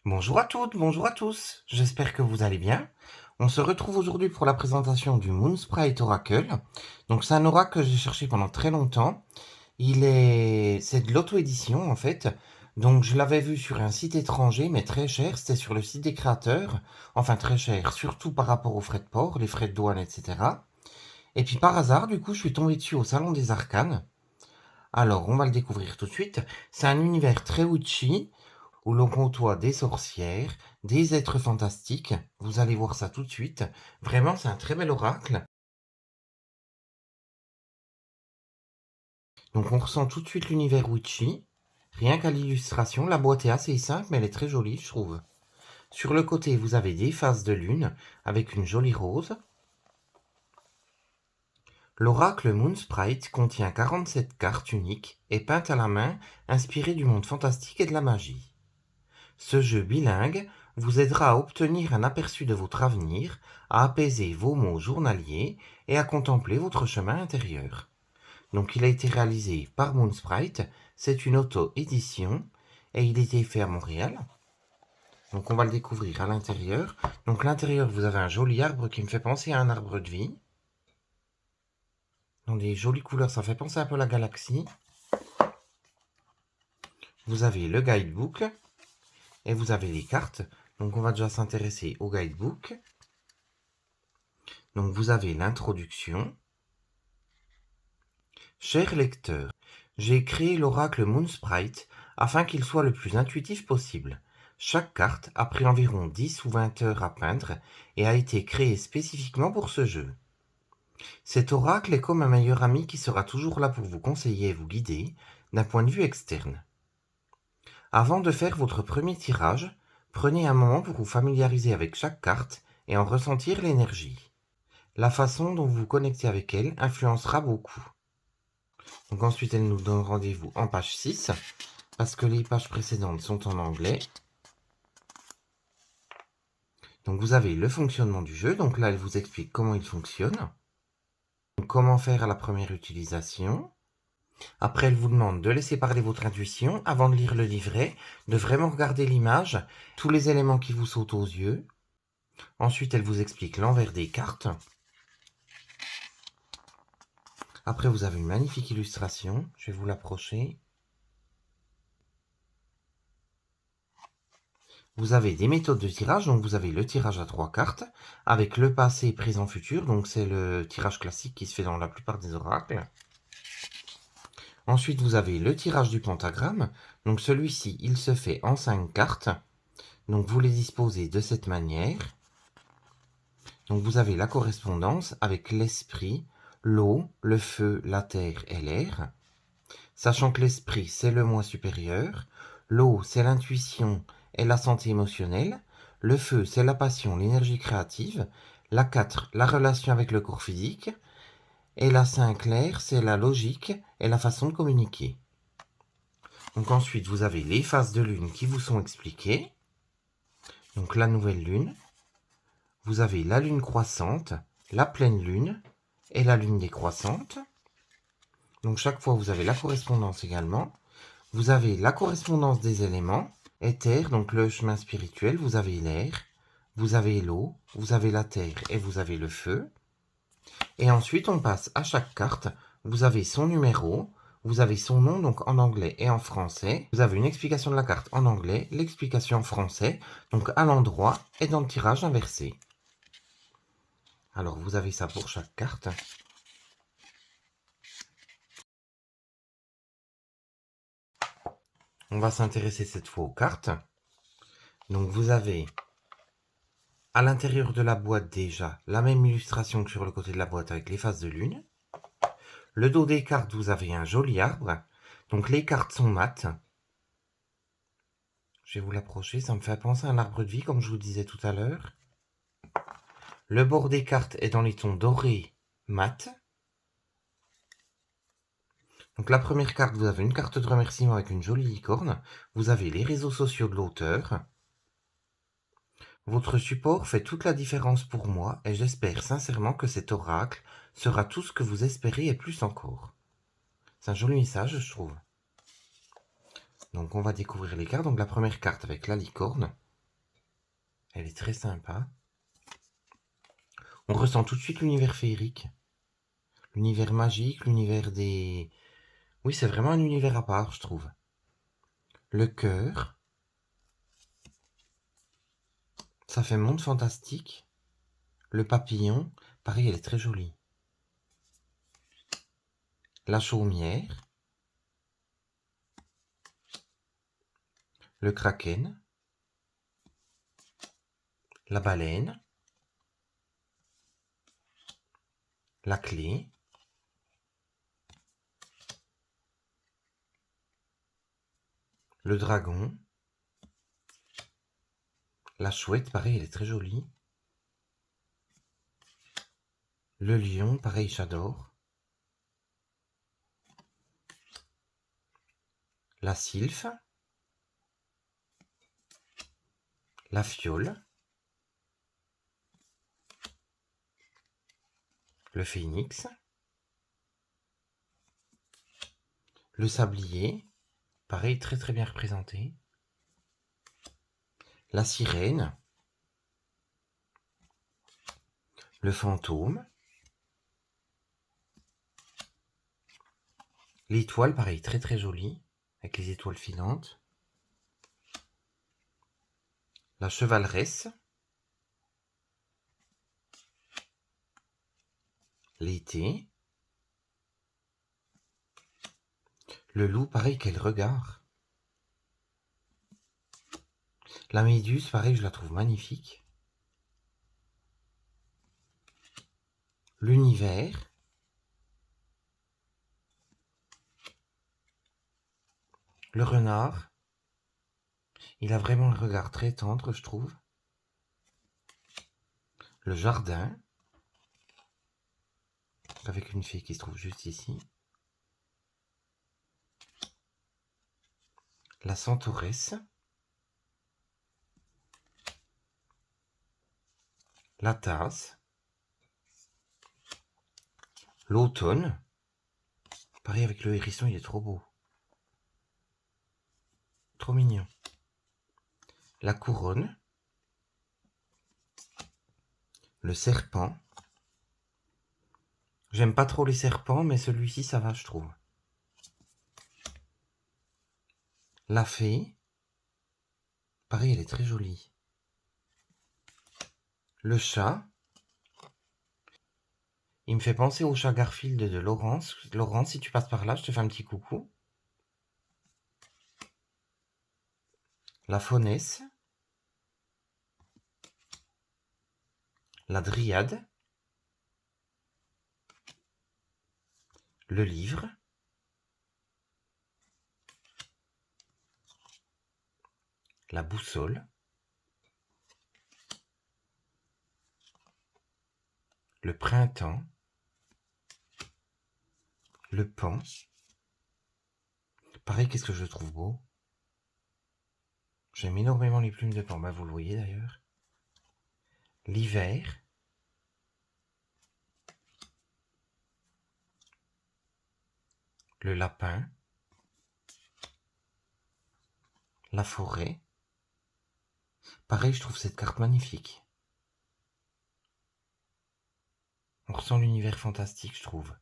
Bonjour à toutes, bonjour à tous, j'espère que vous allez bien. On se retrouve aujourd'hui pour la présentation du Moonsprite Oracle. Donc c'est un oracle que j'ai cherché pendant très longtemps. C'est de l'auto-édition en fait. Donc je l'avais vu sur un site étranger mais très cher, c'était sur le site des créateurs. Enfin très cher, surtout par rapport aux frais de port, les frais de douane, etc. Et puis par hasard, du coup, je suis tombé dessus au Salon des Arcanes. Alors on va le découvrir tout de suite. C'est un univers très witchy où l'on côtoie des sorcières, des êtres fantastiques. Vous allez voir ça tout de suite. Vraiment, c'est un très bel oracle. Donc on ressent tout de suite l'univers witchy. Rien qu'à l'illustration, la boîte est assez simple, mais elle est très jolie, je trouve. Sur le côté, vous avez des phases de lune avec une jolie rose. L'oracle Moonsprite contient 47 cartes uniques et peintes à la main, inspirées du monde fantastique et de la magie. Ce jeu bilingue vous aidera à obtenir un aperçu de votre avenir, à apaiser vos maux journaliers et à contempler votre chemin intérieur. Donc il a été réalisé par Moonsprite, c'est une auto-édition et il a été fait à Montréal. Donc on va le découvrir à l'intérieur. Donc à l'intérieur vous avez un joli arbre qui me fait penser à un arbre de vie. Dans des jolies couleurs, ça fait penser un peu à la galaxie. Vous avez le guidebook et vous avez les cartes. Donc on va déjà s'intéresser au guidebook. Donc vous avez l'introduction. Cher lecteur, j'ai créé l'oracle Moonsprite afin qu'il soit le plus intuitif possible. Chaque carte a pris environ 10 ou 20 heures à peindre et a été créée spécifiquement pour ce jeu. Cet oracle est comme un meilleur ami qui sera toujours là pour vous conseiller et vous guider d'un point de vue externe. Avant de faire votre premier tirage, prenez un moment pour vous familiariser avec chaque carte et en ressentir l'énergie. La façon dont vous vous connectez avec elle influencera beaucoup. Donc ensuite, elle nous donne rendez-vous en page 6, parce que les pages précédentes sont en anglais. Donc vous avez le fonctionnement du jeu, donc là elle vous explique comment il fonctionne, donc comment faire à la première utilisation. Après elle vous demande de laisser parler votre intuition avant de lire le livret, de vraiment regarder l'image, tous les éléments qui vous sautent aux yeux. Ensuite elle vous explique l'envers des cartes. Après vous avez une magnifique illustration, je vais vous l'approcher. Vous avez des méthodes de tirage, donc vous avez le tirage à 3 cartes, avec le passé, présent, futur, donc c'est le tirage classique qui se fait dans la plupart des oracles. Ensuite, vous avez le tirage du pentagramme, donc celui-ci, il se fait en 5 cartes, donc vous les disposez de cette manière. Donc vous avez la correspondance avec l'esprit, l'eau, le feu, la terre et l'air. Sachant que l'esprit, c'est le moi supérieur, l'eau, c'est l'intuition et la santé émotionnelle, le feu, c'est la passion, l'énergie créative, la 4, la relation avec le corps physique, et la 5, l'air, c'est la logique et la façon de communiquer. Donc ensuite, vous avez les phases de lune qui vous sont expliquées. Donc la nouvelle lune, vous avez la lune croissante, la pleine lune et la lune décroissante. Donc chaque fois, vous avez la correspondance également. Vous avez la correspondance des éléments, éther, donc le chemin spirituel, vous avez l'air, vous avez l'eau, vous avez la terre et vous avez le feu. Et ensuite, on passe à chaque carte. Vous avez son numéro, vous avez son nom, donc en anglais et en français. Vous avez une explication de la carte en anglais, l'explication en français, donc à l'endroit et dans le tirage inversé. Alors, vous avez ça pour chaque carte. On va s'intéresser cette fois aux cartes. Donc, vous avez à l'intérieur de la boîte déjà la même illustration que sur le côté de la boîte avec les phases de lune. Le dos des cartes, vous avez un joli arbre. Donc les cartes sont mates. Je vais vous l'approcher, ça me fait penser à un arbre de vie comme je vous disais tout à l'heure. Le bord des cartes est dans les tons dorés mat. Donc la première carte, vous avez une carte de remerciement avec une jolie licorne. Vous avez les réseaux sociaux de l'auteur. Votre support fait toute la différence pour moi et j'espère sincèrement que cet oracle sera tout ce que vous espérez et plus encore. C'est un joli message, je trouve. Donc on va découvrir les cartes. Donc la première carte avec la licorne. Elle est très sympa. On ressent tout de suite l'univers féerique. L'univers magique, l'univers des... Oui, c'est vraiment un univers à part, je trouve. Le cœur. Ça fait monde fantastique. Le papillon. Pareil, elle est très jolie. La chaumière. Le kraken. La baleine. La clé. Le dragon. La chouette, pareil, elle est très jolie. Le lion, pareil, j'adore. La sylphe. La fiole. Le phénix. Le sablier. Pareil, très très bien représenté. La sirène. Le fantôme. L'étoile, pareil, très très jolie, avec les étoiles filantes. La chevaleresse. L'été. Le loup, pareil, quel regard. La méduse, pareil, je la trouve magnifique. L'univers. Le renard. Il a vraiment un regard très tendre, je trouve. Le jardin. Avec une fille qui se trouve juste ici. La centauresse. La tasse. L'automne. Pareil avec le hérisson, il est trop beau. Trop mignon. La couronne. Le serpent. J'aime pas trop les serpents, mais celui-ci, ça va, je trouve. La fée. Pareil, elle est très jolie. Le chat. Il me fait penser au chat Garfield de Laurence. Laurence, si tu passes par là, je te fais un petit coucou. La faunesse. La dryade. Le livre. La boussole. Le printemps. Le pan. Pareil, qu'est-ce que je trouve beau. J'aime énormément les plumes de pan. Bah, vous le voyez d'ailleurs. L'hiver. Le lapin. La forêt. Pareil, je trouve cette carte magnifique. On ressent l'univers fantastique, je trouve.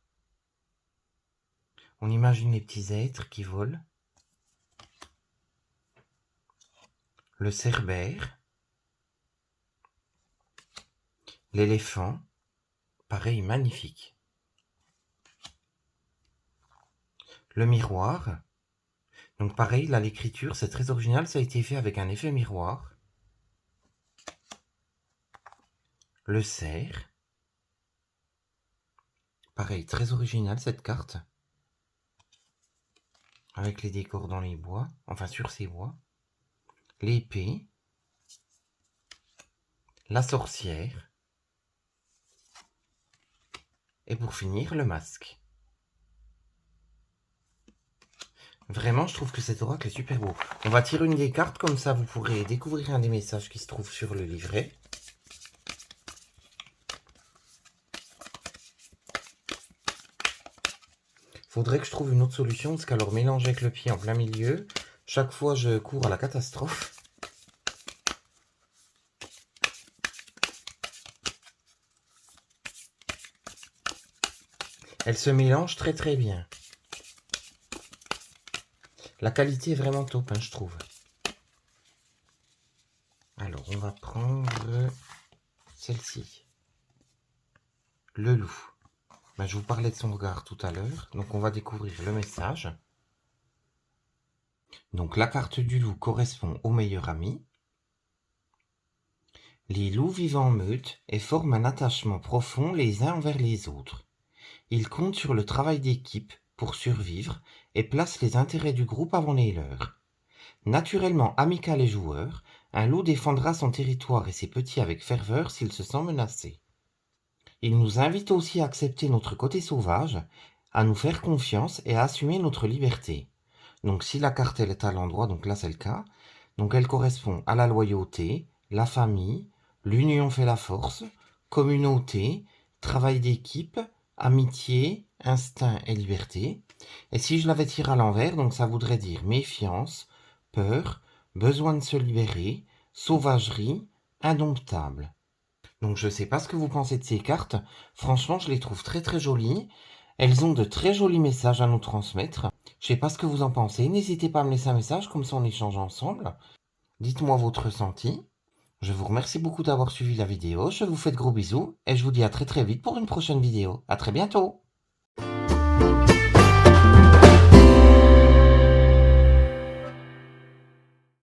On imagine les petits êtres qui volent. Le cerbère. L'éléphant. Pareil, magnifique. Le miroir. Donc pareil, là l'écriture, c'est très original, ça a été fait avec un effet miroir. Le cerf. Pareil, très original cette carte. Avec les décors dans les bois, enfin sur ces bois. L'épée. La sorcière. Et pour finir, le masque. Vraiment, je trouve que cet oracle est super beau. On va tirer une des cartes, comme ça vous pourrez découvrir un des messages qui se trouve sur le livret. Faudrait que je trouve une autre solution, parce qu'alors mélanger avec le pied en plein milieu, chaque fois je cours à la catastrophe. Elle se mélange très très bien. La qualité est vraiment top, hein, je trouve. Alors, on va prendre celle-ci. Le loup. Ben, je vous parlais de son regard tout à l'heure. Donc, on va découvrir le message. Donc, la carte du loup correspond au meilleur ami. Les loups vivent en meute et forment un attachement profond les uns envers les autres. Ils comptent sur le travail d'équipe pour survivre et placent les intérêts du groupe avant les leurs. Naturellement amical et joueur, un loup défendra son territoire et ses petits avec ferveur s'il se sent menacé. Il nous invite aussi à accepter notre côté sauvage, à nous faire confiance et à assumer notre liberté. Donc si la carte elle est à l'endroit, donc là c'est le cas, donc elle correspond à la loyauté, la famille, l'union fait la force, communauté, travail d'équipe, amitié, instinct et liberté. Et si je l'avais tiré à l'envers, donc ça voudrait dire méfiance, peur, besoin de se libérer, sauvagerie, indomptable. Donc je sais pas ce que vous pensez de ces cartes. Franchement, je les trouve très très jolies. Elles ont de très jolis messages à nous transmettre. Je sais pas ce que vous en pensez. N'hésitez pas à me laisser un message, comme ça on échange ensemble. Dites-moi votre ressenti. Je vous remercie beaucoup d'avoir suivi la vidéo. Je vous fais de gros bisous et je vous dis à très très vite pour une prochaine vidéo. À très bientôt.